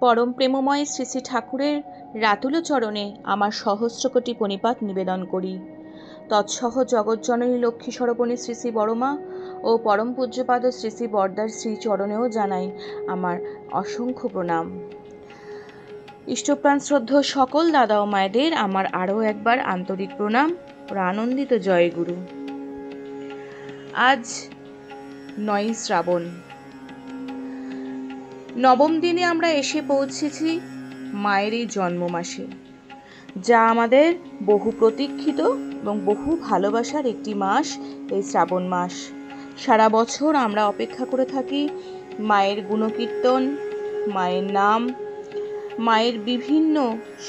পরম প্রেমময় শ্রী শ্রী ঠাকুরের রাতুল চরণে আমার সহস্রকোটি প্রণিপাত নিবেদন করি। তৎসহ জগজ্জননী লক্ষ্মী স্বরূপিণী শ্রী শ্রী বড়মা ও পরম পূজ্যপাদ শ্রী শ্রী বরদার শ্রী চরণেও জানাই আমার অসংখ্য প্রণাম। ইষ্টপ্রাণ শ্রদ্ধ সকল দাদা ও মায়েদের আমার আরও একবার আন্তরিক প্রণাম ও আনন্দিত জয় গুরু। আজ 9ই শ্রাবণ, নবম দিনে আমরা এসে পৌঁছেছি মায়ের এই জন্ম মাসে, যা আমাদের বহু প্রতীক্ষিত এবং বহু ভালোবাসার একটি মাস, এই শ্রাবণ মাস। সারা বছর আমরা অপেক্ষা করে থাকি মায়ের গুণকীর্তন, মায়ের নাম, মায়ের বিভিন্ন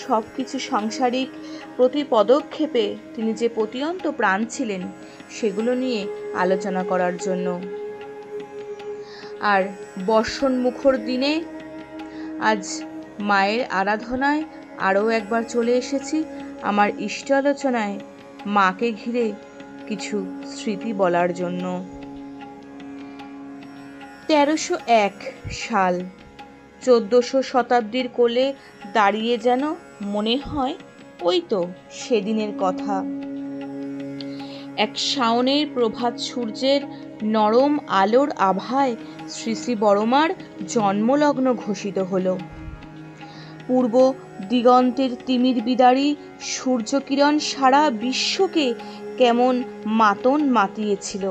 সব কিছু সাংসারিক প্রতি পদক্ষেপে তিনি যে প্রতিয়ন্ত প্রাণ ছিলেন সেগুলো নিয়ে আলোচনা করার জন্য। আর বর্ষণ মুখর দিনে আজ মায়ের আরাধনায় আরও একবার চলে এসেছি আমার ইষ্ট আলোচনায় মাকে ঘিরে কিছু স্মৃতি বলার জন্য। 1301 সাল, 1400 শতাব্দীর কোলে দাঁড়িয়ে যেন মনে হয় ওই তো সেদিনের কথা। এক শাওনের প্রভাত সূর্যের নরম আলোর আভায় শ্রী শ্রী বড়মার জন্মলগ্ন ঘোষিত হল। পূর্ব দিগন্তের তিমির বিদারী সূর্যকিরণ সারা বিশ্বকে কেমন মাতন মাতিয়েছিল।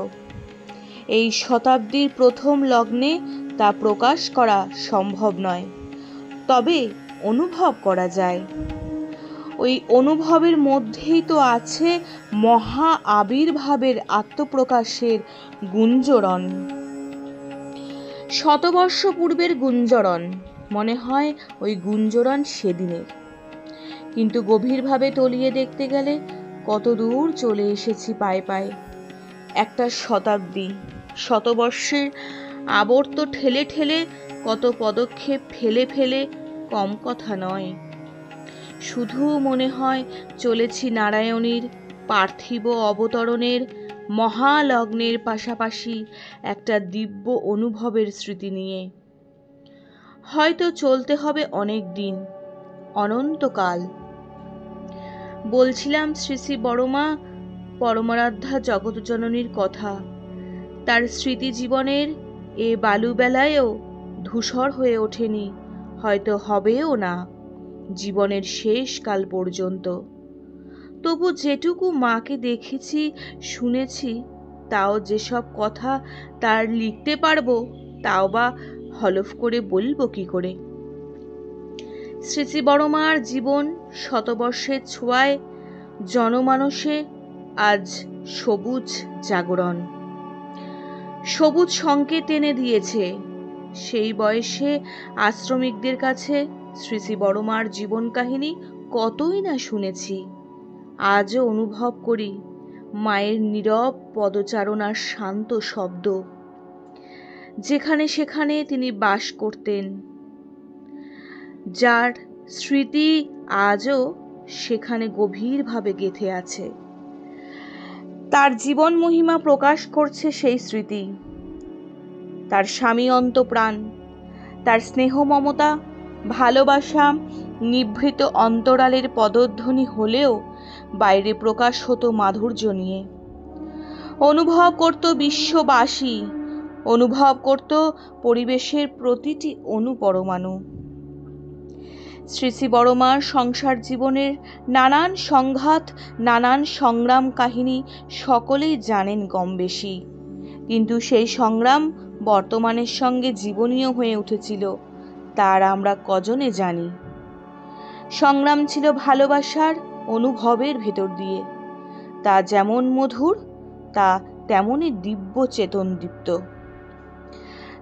এই শতাব্দীর প্রথম লগ্নে তা প্রকাশ করা সম্ভব নয়, তবে অনুভব করা যায়। ওই অনুভবের মধ্যেই তো আছে মহা আবির্ভাবের আত্মপ্রকাশের গুঞ্জরণ। শতবর্ষ পূর্বের গুঞ্জরণ, মনে হয় ওই গুঞ্জরণ সেদিনের। কিন্তু গভীরভাবে তলিয়ে দেখতে গেলে কত দূর চলে এসেছি পায়ে পায়ে। একটা শতাব্দী, শতবর্ষের আবর্ত ঠেলে ঠেলে, কত পদক্ষেপ ফেলে ফেলে, কম কথা নয়। শুধু মনে হয় চলেছি নারায়ণীর পার্থিব অবতরণের মহালগ্নের পাশাপাশি একটা দিব্য অনুভবের স্মৃতি নিয়ে। হয়তো চলতে হবে অনেক দিন, অনন্তকাল। বলছিলাম শ্রী শ্রী বড়মা পরমারাধ্যা জগৎজননীর কথা। তার স্মৃতি জীবনের এ বালুবেলায়ও ধূসর হয়ে ওঠেনি, হয়তো হবেও না জীবনের শেষ কাল পর্যন্ত। তবু যেটুকু মাকে দেখেছি, শুনেছি, তাও যেসব কথা তার লিখতে পারবো, তাও বা হলফ করে বলবো কি করে। শ্রী শ্রী বড়মার জীবন শতবর্ষের ছোঁয়ায় জনমানসে আজ সবুজ জাগরণ, সবুজ সংকেত এনে দিয়েছে। সেই বয়সে আশ্রমিকদের কাছে শ্রী শ্রী বড়মার জীবন কাহিনী কতই না শুনেছি। আজও অনুভব করি মায়ের নীরব পদচারণার শান্ত শব্দ। যেখানে সেখানে তিনি বাস করতেন, যার স্মৃতি আজও সেখানে গভীরভাবে গেঁথে আছে। তার জীবন মহিমা প্রকাশ করছে সেই স্মৃতি। তার স্বামী অন্তপ্রাণ, তার স্নেহ মমতা ভালোবাসা নিভৃত অন্তরালের পদধ্বনি হলেও বাইরে প্রকাশ হতো মাধুর্য নিয়ে। অনুভব করত বিশ্ববাসী, অনুভব করত পরিবেশের প্রতিটি অনুপরমাণু। শ্রী শ্রী বড়মার সংসার জীবনের নানান সংঘাত, নানান সংগ্রাম কাহিনী সকলেই জানেন কম বেশি। কিন্তু সেই সংগ্রাম বর্তমানের সঙ্গে জীবনীয় হয়ে উঠেছিল, তার আমরা কজনে জানি। সংগ্রাম ছিল ভালোবাসার অনুভবের ভেতর দিয়ে। তা যেমন মধুর, তা তেমনই দিব্য চেতন দীপ্ত।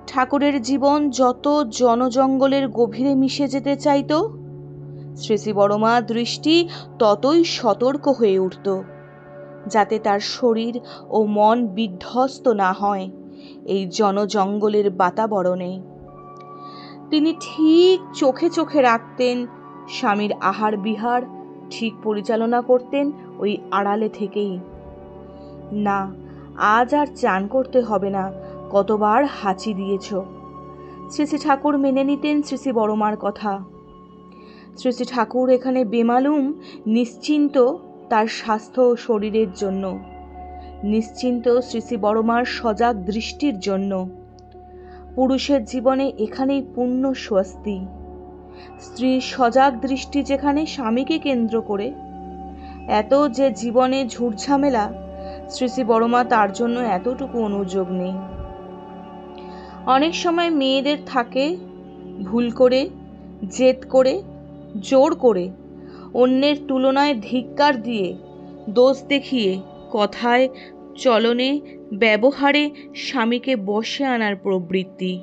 ঠাকুরের জীবন যত জনজঙ্গলের গভীরে মিশে যেতে চাইত, শ্রী শ্রী বড়মার দৃষ্টি ততই সতর্ক হয়ে উঠত, যাতে তার শরীর ও মন বিধ্বস্ত না হয় এই জনজঙ্গলের বাতাবরণে। তিনি ঠিক চোখে চোখে রাখতেন স্বামীর আহার বিহার, ঠিক পরিচালনা করতেন ওই আড়ালে থেকেই। না, আজ আর চান করতে হবে না, কতবার হাঁচি দিয়েছ। শ্রী শ্রী ঠাকুর মেনে নিতেন শ্রী শ্রী বড়মার কথা। শ্রী শ্রী ঠাকুর এখানে বেমালুম নিশ্চিন্ত তার স্বাস্থ্য ও শরীরের জন্য, নিশ্চিন্ত শ্রী শ্রী বড়মার সজাগ দৃষ্টির জন্য। পুরুষের জীবনে এখানেই পূর্ণ স্বস্তি। স্ত্রীর সজাগ দৃষ্টি যেখানে স্বামীকে কেন্দ্র করে, এত যে জীবনে ঝুটঝামেলা, শ্রী শ্রী বড়মা তার জন্য এতটুকু অনুযোগ নেই। অনেক সময় মেয়েদের থাকে ভুল করে, জেদ করে, জোর করে, অন্যের তুলনায় ধিক্কার দিয়ে, দোষ দেখিয়ে, কথায়, চলনে, ব্যবহারে স্বামীকে বশে আনার প্রবৃত্তি।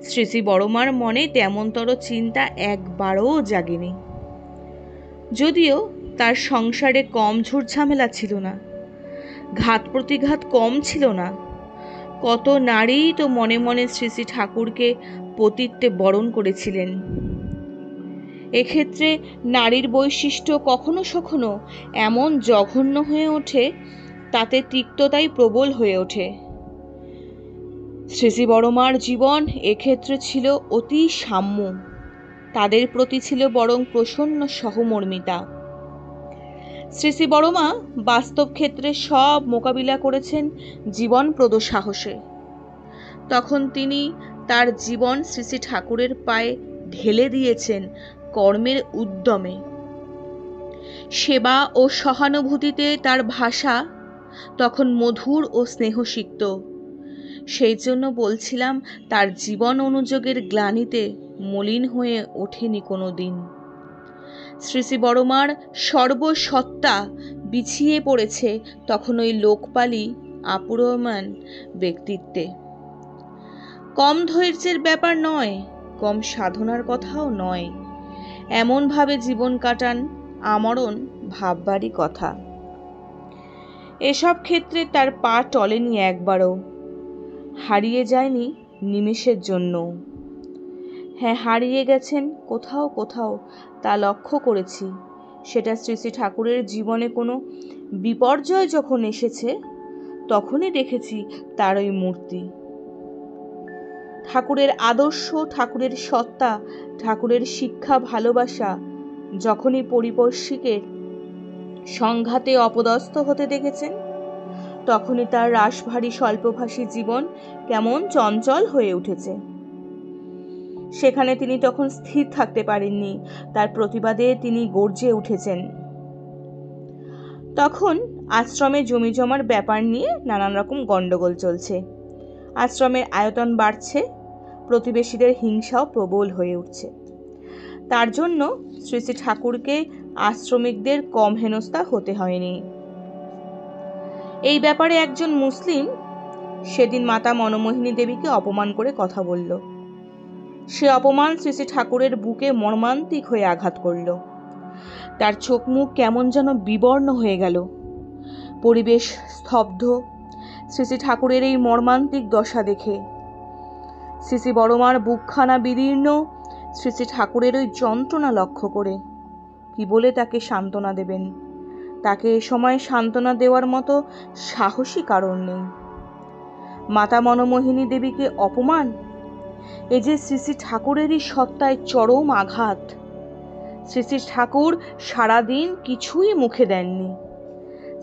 শ্রী শ্রী বড়মার মনে তেমনতর চিন্তা একবারও জাগেনি। যদিও তার সংসারে কম ঝুটঝামেলা ছিল না, ঘাত প্রতিঘাত কম ছিল না, কত নারীই তো মনে মনে শ্রী শ্রী ঠাকুরকে পতিত্বে বরণ করেছিলেন। এক্ষেত্রে নারীর বৈশিষ্ট্য কখনো সখনো এমন জঘন্য হয়ে ওঠে, তাতে তিক্ততাই প্রবল হয়ে ওঠে। শ্রী শ্রী বড়মার জীবন এক্ষেত্রে ছিল অতি সাম্য, তাদের প্রতি ছিল বরং প্রসন্ন সহমর্মিতা। শ্রী শ্রী বড়মা বাস্তব ক্ষেত্রে সব মোকাবিলা করেছেন জীবনপ্রদ সাহসে। তখন তিনি তার জীবন শ্রী শ্রী ঠাকুরের পায়ে ঢেলে দিয়েছেন কর্মের উদ্যমে। সেবা ও সহানুভূতিতে তার ভাষা তখন মধুর ও স্নেহসিক্ত। সেই জন্য বলছিলাম, তার জীবন অনুযোগের গ্লানিতে মলিন হয়ে ওঠেনি কোনো দিন। শ্রী শ্রী বড়মার সর্বসত্তা বিছিয়ে পড়েছে তখন ওই লোকপালি আপুরমান ব্যক্তিত্বে। কম ধৈর্যের ব্যাপার নয়, কম সাধনার কথাও নয়, এমনভাবে জীবন কাটান আমরণ ভাববারই কথা। এসব ক্ষেত্রে তার পা টলেনি একবারও, হারিয়ে যায়নি নিমেষের জন্য। হ্যাঁ, হারিয়ে গেছেন কোথাও কোথাও, তা লক্ষ্য করেছি। সেটা শ্রী শ্রী ঠাকুরের জীবনে কোনো বিপর্যয় যখন এসেছে, তখনই দেখেছি তার ওই মূর্তি। ঠাকুরের আদর্শ, ঠাকুরের সত্তা, ঠাকুরের শিক্ষা, ভালোবাসা যখনই পরিপর্শীকে সংঘাতে অপদস্থ হতে দেখেছেন, তখনই তার রাশভারী স্বল্পভাষী জীবন কেমন চঞ্চল হয়ে উঠেছে। সেখানে তিনি তখন স্থির থাকতে পারেননি, তার প্রতিবাদে তিনি গর্জে উঠেছেন। তখন আশ্রমে জমি জমার ব্যাপার নিয়ে নানান রকম গণ্ডগোল চলছে। আশ্রমের আয়তন বাড়ছে, প্রতিবেশীদের হিংসাও প্রবল হয়ে উঠছে। তার জন্য শ্রী শ্রী ঠাকুরকে আশ্রমিকদের কম হেনস্থা হতে হয়নি। এই ব্যাপারে একজন মুসলিম সেদিন মাতা মনমোহিনী দেবীকে অপমান করে কথা বলল। সে অপমান শ্রী শ্রী ঠাকুরের বুকে মর্মান্তিক হয়ে আঘাত করল। তার চোখ মুখ কেমন যেন বিবর্ণ হয়ে গেল। পরিবেশ স্তব্ধ শ্রী শ্রী ঠাকুরের এই মর্মান্তিক দশা দেখে। শ্রী শ্রী বড়মার বুকখানা বিদীর্ণ শ্রী শ্রী ঠাকুরের ওই যন্ত্রণা লক্ষ্য করে। কি বলে তাকে সান্ত্বনা দেবেন? তাকে এ সময় সান্ত্বনা দেওয়ার মতো সাহসী কারণ নেই। মাতা মনমোহিনী দেবীকে অপমান, এ যে শ্রী শ্রী ঠাকুরেরই সত্তায় চরম আঘাত। শ্রী শ্রী ঠাকুর সারাদিন কিছুই মুখে দেননি।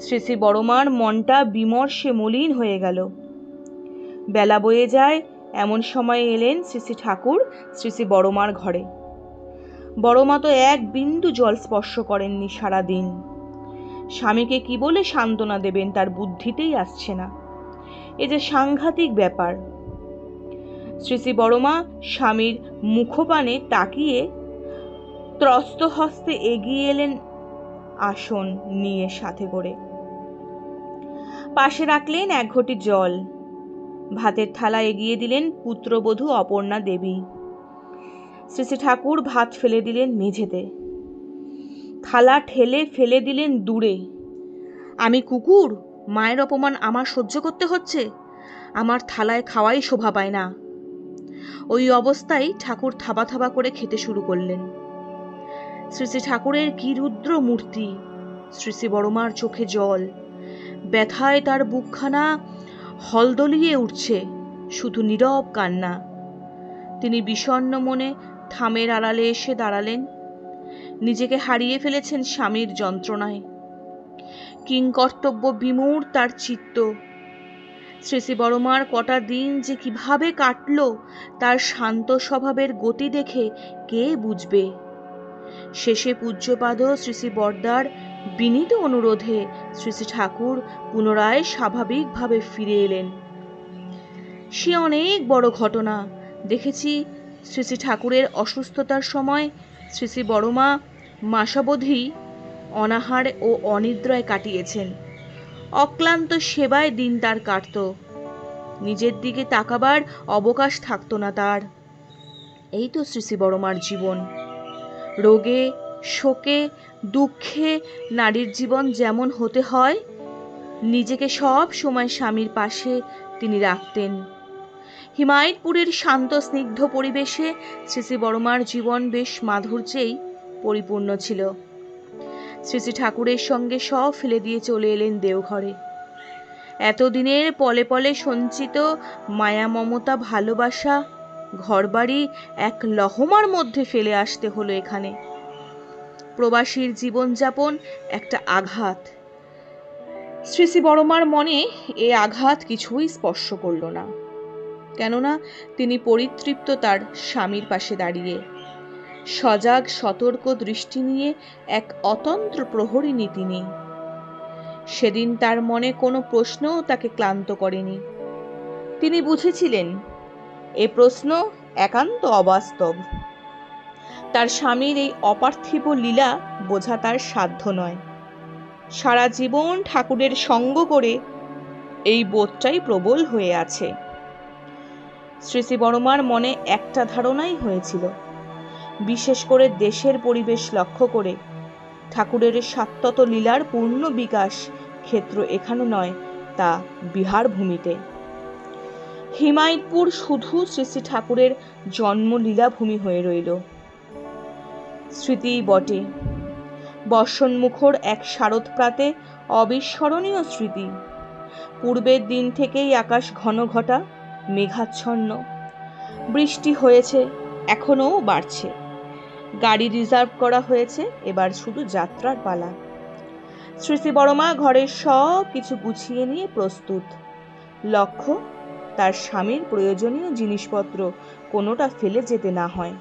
শ্রী শ্রী বড়মার মনটা বিমর্ষে মলিন হয়ে গেল। বেলা বয়ে যায়, এমন সময় এলেন শ্রী শ্রী ঠাকুর শ্রী শ্রী বড়মার ঘরে। বড়মা তো এক বিন্দু জল স্পর্শ করেননি সারাদিন। স্বামীকে কি বলে সান্ত্বনা দেবেন তার বুদ্ধিতেই আসছে না। এ যে সাংঘাতিক ব্যাপার। শ্রী শ্রী বড়মা স্বামীর মুখপানে তাকিয়ে ত্রস্ত হস্তে এগিয়ে এলেন আসন নিয়ে সাথে করে। পাশে রাখলেন এক ঘটি জল, ভাতের থালা এগিয়ে দিলেন পুত্রবধূ অপর্ণা দেবী। শ্রী শ্রী ঠাকুর ভাত ফেলে দিলেন মেঝেতে, থালা ঠেলে ফেলে দিলেন দূরে। আমি কুকুর, মায়ের অপমান আমার সহ্য করতে হচ্ছে, আমার থালায় খাওয়াই শোভা পায় না। ওই অবস্থায় ঠাকুর থাবা থাবা করে খেতে শুরু করলেন। শ্রী শ্রী ঠাকুরের কি রুদ্র মূর্তি! শ্রী শ্রী বড়মার চোখে জল, ব্যথায় তার বুকখানা হলদলিয়ে উঠছে, শুধু নীরব কান্না। তিনি বিষণ্ণ মনে থামের আড়ালে এসে দাঁড়ালেন। নিজেকে হারিয়ে ফেলেছেন স্বামীর যন্ত্রণায়। কিংকর্তব্য বিমূঢ় তার চিত্ত। শ্রী শ্রী বড়মার কটা দিন যে কিভাবে কাটল তার শান্ত স্বভাবের গতি দেখে কে বুঝবে। শেষে পূজ্যপাদ শ্রী শ্রী বরদার বিনীত অনুরোধে শ্রী শ্রী ঠাকুর পুনরায় স্বাভাবিকভাবে ফিরে এলেন। সে অনেক বড় ঘটনা। দেখেছি শ্রী শ্রী ঠাকুরের অসুস্থতার সময় শ্রী শ্রী বড়মা মাসাবধি অনাহার ও অনিদ্রায় কাটিয়েছেন। অক্লান্ত সেবায় দিন তার কাটত। নিজের দিকে তাকাবার অবকাশ থাকত না তার। এই তো শ্রী শ্রী বড়মার জীবন। রোগে শোকে দুঃখে নারীর জীবন যেমন হতে হয়, নিজেকে সব সময় স্বামীর পাশে তিনি রাখতেন। হিমায়তপুরের শান্ত স্নিগ্ধ পরিবেশে শ্রী শ্রী বড়মার জীবন বেশ মাধুর্যেই পরিপূর্ণ ছিল। শ্রী শ্রী ঠাকুরের সঙ্গে সব ফেলে দিয়ে চলে এলেন দেওঘরে। এতদিনের পলে পলে সঞ্চিত মায়া মমতা ভালোবাসা ঘরবাড়ি এক লহমার মধ্যে ফেলে আসতে হলো এখানে। প্রবাসীর জীবনযাপন একটা আঘাত। শ্রী শ্রী বড়মার মনে এ আঘাত কিছুই স্পর্শ করল না। কেননা তিনি পরিতৃপ্ত তার স্বামীর পাশে দাঁড়িয়ে, সজাগ সতর্ক দৃষ্টি নিয়ে এক অতন্ত্র প্রহরিণী তিনি। সেদিন তার মনে কোনো প্রশ্নও তাকে ক্লান্ত করেনি। তিনি বুঝেছিলেন এ প্রশ্ন একান্ত অবাস্তব। তার স্বামীর এই অপার্থিব লীলা বোঝা তার সাধ্য নয়। সারা জীবন ঠাকুরের সঙ্গ করে এই বোধটাই প্রবল হয়ে আছে। শ্রী শ্রী বড়মার মনে একটা ধারণাই হয়েছিল, বিশেষ করে দেশের পরিবেশ লক্ষ্য করে, ঠাকুরের সাত্তত লীলার পূর্ণ বিকাশ ক্ষেত্র এখানে নয়, তা বিহার ভূমিতে। হিমায়তপুর শুধু শ্রী শ্রী ঠাকুরের জন্মলীলা ভূমি হয়ে রইল। স্মৃতিই বটে, বর্ষণমুখর এক শারদ প্রাতে অবিস্মরণীয় স্মৃতি। পূর্বের দিন থেকেই আকাশ ঘন ঘটা, মেঘাচ্ছন্ন। বৃষ্টি হয়েছে, এখনো বাড়ছে। গাড়ি রিজার্ভ করা হয়েছে, এবার শুধু যাত্রার পালা। শ্রী শ্রী বড়মা ঘরের সব কিছু গুছিয়ে নিয়ে প্রস্তুত। লক্ষ্য, তার স্বামীর প্রয়োজনীয় জিনিসপত্র কোনোটা ফেলে যেতে না হয়।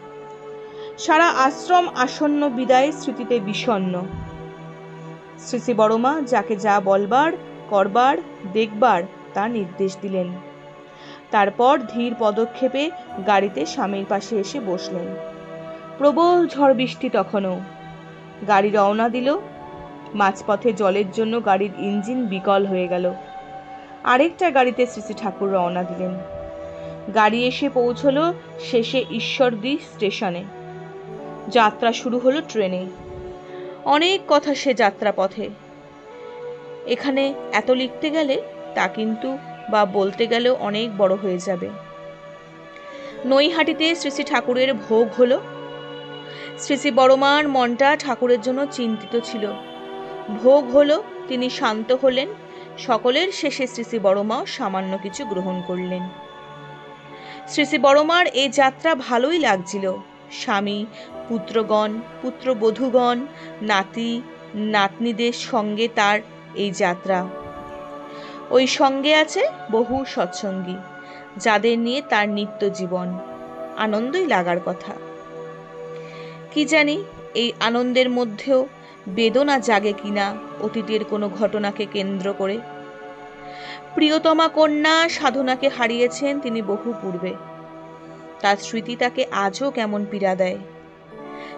সারা আশ্রম আসন্ন বিদায় স্মৃতিতে বিষণ্ণ। শ্রী শ্রী বড়মা যাকে যা বলবার করবার দেখবার তা নির্দেশ দিলেন। তারপর ধীর পদক্ষেপে গাড়িতে স্বামীর পাশে এসে বসলেন। প্রবল ঝড় বৃষ্টি তখনও। গাড়ি রওনা দিল। মাঝপথে জলের জন্য গাড়ির ইঞ্জিন বিকল হয়ে গেল। আরেকটা গাড়িতে শ্রী শ্রী ঠাকুর রওনা দিলেন। গাড়ি এসে পৌঁছল শেষে ঈশ্বরদী স্টেশনে। যাত্রা শুরু হলো ট্রেনে। অনেক কথা সে যাত্রা পথে। এখানে এত লিখতে গেলে তা কিন্তু বা বলতে গেলেও অনেক বড় হয়ে যাবে। নৈহাটিতে শ্রী শ্রী ঠাকুরের ভোগ হলো। শ্রী শ্রী বড়মার মনটা ঠাকুরের জন্য চিন্তিত ছিল। ভোগ হলো, তিনি শান্ত হলেন। সকলের শেষে শ্রী শ্রী বড়মাও সামান্য কিছু গ্রহণ করলেন। শ্রী শ্রী বড়মার এই যাত্রা ভালোই লাগছিল। স্বামী, পুত্রগণ, পুত্রবধূগণ, নাতি নাতনিদের সঙ্গে তার এই যাত্রা। ওই সঙ্গে আছে বহু সৎসঙ্গী, যাদের নিয়ে তার নিত্য জীবন। আনন্দই লাগার কথা। কি জানি এই আনন্দের মধ্যেও বেদনা জাগে কিনা অতীতের কোনো ঘটনাকে কেন্দ্র করে। প্রিয়তমা কন্যা সাধনাকে হারিয়েছেন তিনি বহু পূর্বে। তার স্মৃতি তাকে আজও কেমন পীড়া দেয়,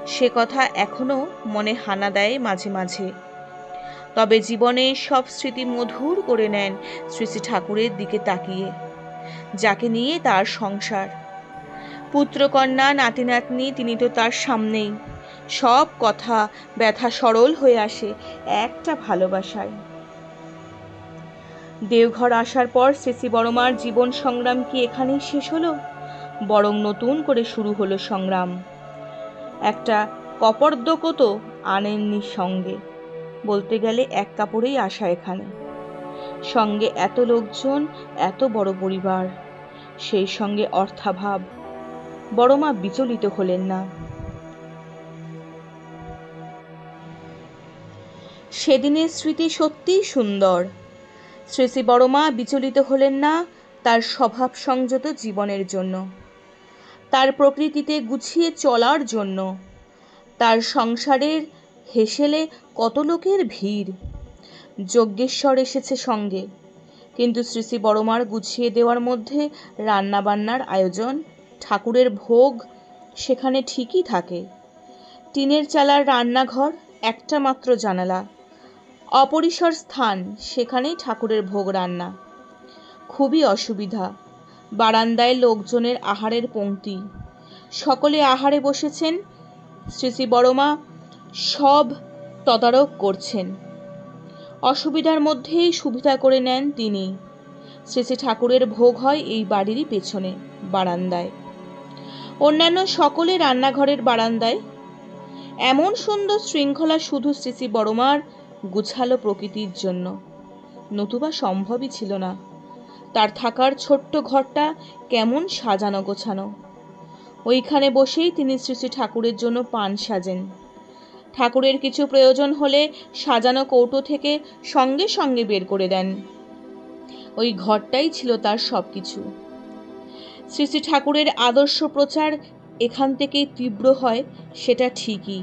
সে কথা এখনো মনে হানা দেয় মাঝে মাঝে। তবে জীবনে সব স্মৃতি মধুর করে নেন শ্রী শ্রী ঠাকুরের দিকে তাকিয়ে, যাকে নিয়ে তার সংসার। পুত্রকন্যা নাতি নাতনি তিনি তো তার সামনেই। সব কথা ব্যথা সরল হয়ে আসে একটা ভালোবাসায়। দেওঘর আসার পর শ্রী শ্রী বড়মার জীবন সংগ্রাম কি এখানেই শেষ হলো? বরং নতুন করে শুরু হলো সংগ্রাম। একটা কপর্দকও তো আনেননি সঙ্গে। বলতে গেলে এক কাপড়েই আসা এখানে। সঙ্গে এত লোকজন, এত বড় পরিবার, সেই সঙ্গে অর্থাভাব। বড় মা বিচলিত হলেন না। সেদিনের স্মৃতি সত্যিই সুন্দর। শ্রী শ্রী বড় মা বিচলিত হলেন না তার স্বভাব সংযত জীবনের জন্য, তার প্রকৃতিতে গুছিয়ে চলার জন্য, তার সংসারের হেসেলে কত লোকের ভিড়। যজ্ঞেশ্বর এসেছে সঙ্গে, কিন্তু শ্রী শ্রী বড় মার গুছিয়ে দেওয়ার মধ্যে রান্নাবান্নার আয়োজন, ঠাকুরের ভোগ সেখানে ঠিকই থাকে। টিনের চালার রান্নাঘর, একটা মাত্র জানালা, অপরিসর স্থান, সেখানেই ঠাকুরের ভোগ রান্না। খুবই অসুবিধা। বারান্দায় লোকজনের আহারের পংক্তি, সকলে আহারে বসেছেন, শ্রী শ্রী বড় মা সব তদারক করছেন। অসুবিধার মধ্যেই সুবিধা করে নেন তিনি। শ্রী শ্রী ঠাকুরের ভোগ হয় এই বাড়িরই পেছনে বারান্দায়, অন্যান্য সকলে রান্নাঘরের বারান্দায়। এমন সুন্দর শৃঙ্খলা শুধু শ্রী শ্রী বড় মার গুছালো প্রকৃতির জন্য, নতুবা সম্ভবই ছিল না। তার থাকার ছোট্ট ঘরটা কেমন সাজানো গোছানো। ওইখানে বসেই তিনি শ্রী শ্রী ঠাকুরের জন্য পান সাজেন। ঠাকুরের কিছু প্রয়োজন হলে সাজানো কৌটো থেকে সঙ্গে সঙ্গে বের করে দেন। ওই ঘরটাই ছিল তার সব কিছু। শ্রী শ্রী ঠাকুরের আদর্শ প্রচার এখান থেকেই তীব্র হয়, সেটা ঠিকই।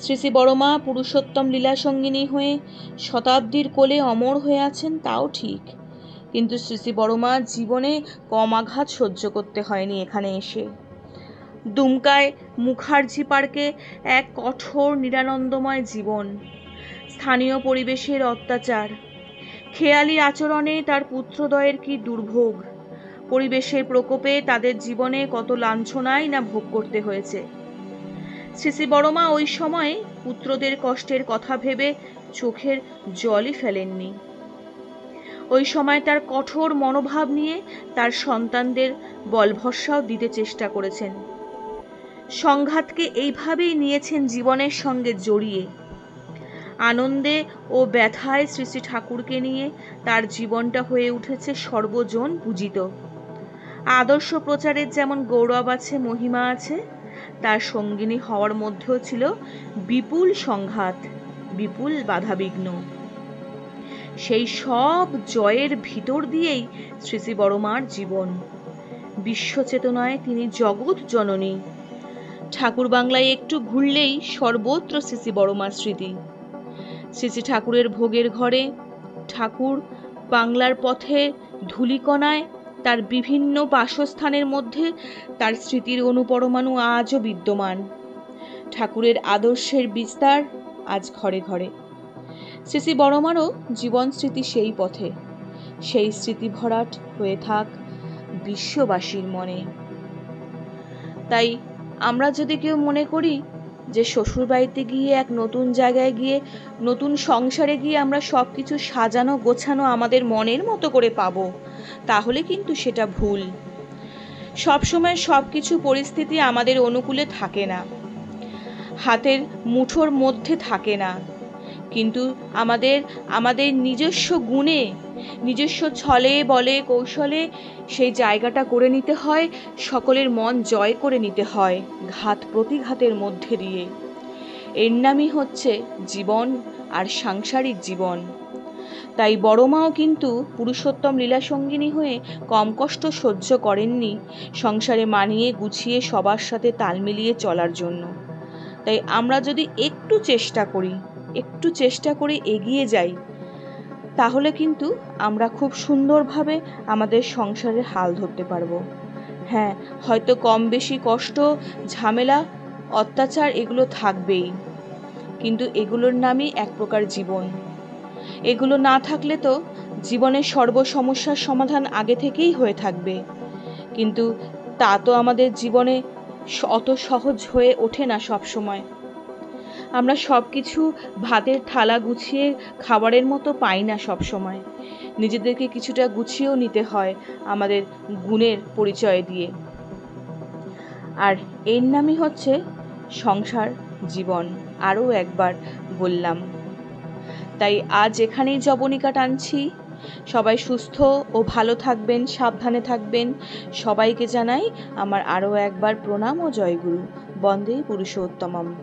শ্রী শ্রী বড় মা পুরুষোত্তম লীলাসঙ্গিনী হয়ে শতাব্দীর কোলে অমর হয়ে আছেন, তাও ঠিক। কিন্তু শ্রী শ্রী বড় মা জীবনে কম আঘাত সহ্য করতে হয়নি এখানে এসে। দুমকায় মুখার্জি পার্কে এক কঠোর নিরানন্দময় জীবন, স্থানীয় পরিবেশের অত্যাচার, খেয়ালি আচরণে তার পুত্রদ্বয়ের কি দুর্ভোগ, পরিবেশের প্রকোপে তাদের জীবনে কত লাঞ্ছনাই না ভোগ করতে হয়েছে। শ্রী শ্রী বড় মা ওই সময়ে পুত্রদের কষ্টের কথা ভেবে চোখের জলই ফেলেননি। ওই সময় তার কঠোর মনোভাব নিয়ে তার সন্তানদের বলভরসাও দিতে চেষ্টা করেছেন। সংঘাতকে এইভাবেই নিয়েছেন জীবনের সঙ্গে জড়িয়ে। আনন্দে ও ব্যথায় শ্রী শ্রী ঠাকুরকে নিয়ে তার জীবনটা হয়ে উঠেছে সর্বজন পূজিত। আদর্শ প্রচারের যেমন গৌরব আছে, মহিমা আছে, তার সঙ্গিনী হওয়ার মধ্যেও ছিল বিপুল সংঘাত, বিপুল বাধাবিঘ্ন। সেই সব জয়ের ভিতর দিয়েই শ্রী শ্রী বড় মার জীবন। বিশ্বচেতনায় তিনি জগৎ জননী। ঠাকুর বাংলায় একটু ঘুরলেই সর্বত্র শ্রী শ্রী বড় মার স্মৃতি। শ্রী শ্রী ঠাকুরের ভোগের ঘরে, ঠাকুর বাংলার পথে ধূলিকণায়, তার বিভিন্ন বাসস্থানের মধ্যে তার স্মৃতির অনুপরমাণু আজও বিদ্যমান। ঠাকুরের আদর্শের বিস্তার আজ ঘরে ঘরে। শ্রী শ্রী বড় মারও জীবন স্মৃতি সেই পথে, সেই স্মৃতি ভরাট হয়ে থাক বিশ্ববাসীর মনে। তাই আমরা যদি কেউ মনে করি যে শ্বশুরবাড়িতে গিয়ে, এক নতুন জায়গায় গিয়ে, নতুন সংসারে গিয়ে আমরা সব কিছু সাজানো গোছানো আমাদের মনের মতো করে পাবো, তাহলে কিন্তু সেটা ভুল। সবসময় সব কিছু পরিস্থিতি আমাদের অনুকূলে থাকে না, হাতের মুঠোর মধ্যে থাকে না। কিন্তু আমাদের নিজস্ব গুণে, নিজস্ব ছলে বলে কৌশলে সেই জায়গাটা করে নিতে হয়, সকলের মন জয় করে নিতে হয় ঘাত প্রতিঘাতের মধ্যে দিয়ে। এর নামই হচ্ছে জীবন আর সাংসারিক জীবন। তাই বড় মাও কিন্তু পুরুষোত্তম লীলাসঙ্গিনী হয়ে কম কষ্ট সহ্য করেননি সংসারে মানিয়ে গুছিয়ে সবার সাথে তাল মিলিয়ে চলার জন্য। তাই আমরা যদি একটু চেষ্টা করে এগিয়ে যাই, তাহলে কিন্তু আমরা খুব সুন্দরভাবে আমাদের সংসারের হাল ধরতে পারবো। হ্যাঁ, হয়তো কম বেশি কষ্ট, ঝামেলা, অত্যাচার এগুলো থাকবেই, কিন্তু এগুলোর নামই এক প্রকার জীবন। এগুলো না থাকলে তো জীবনের সর্ব সমস্যার সমাধান আগে থেকেই হয়ে থাকবে, কিন্তু তা তো আমাদের জীবনে অত সহজ হয়ে ওঠে না সব সময়। আমরা সব কিছু ভাতের থালা গুছিয়ে খাবারের মতো পাই না সব সময়। নিজেদেরকে কিছুটা গুছিয়েও নিতে হয় আমাদের গুণের পরিচয় দিয়ে। আর এর নামই হচ্ছে সংসার জীবন, আরও একবার বললাম। তাই আজ এখানেই জবনিকা টানছি। সবাই সুস্থ ও ভালো থাকবেন, সাবধানে থাকবেন। সবাইকে জানাই আমার আরও একবার প্রণাম ও জয়গুরু। বন্দে পুরুষোত্তমম।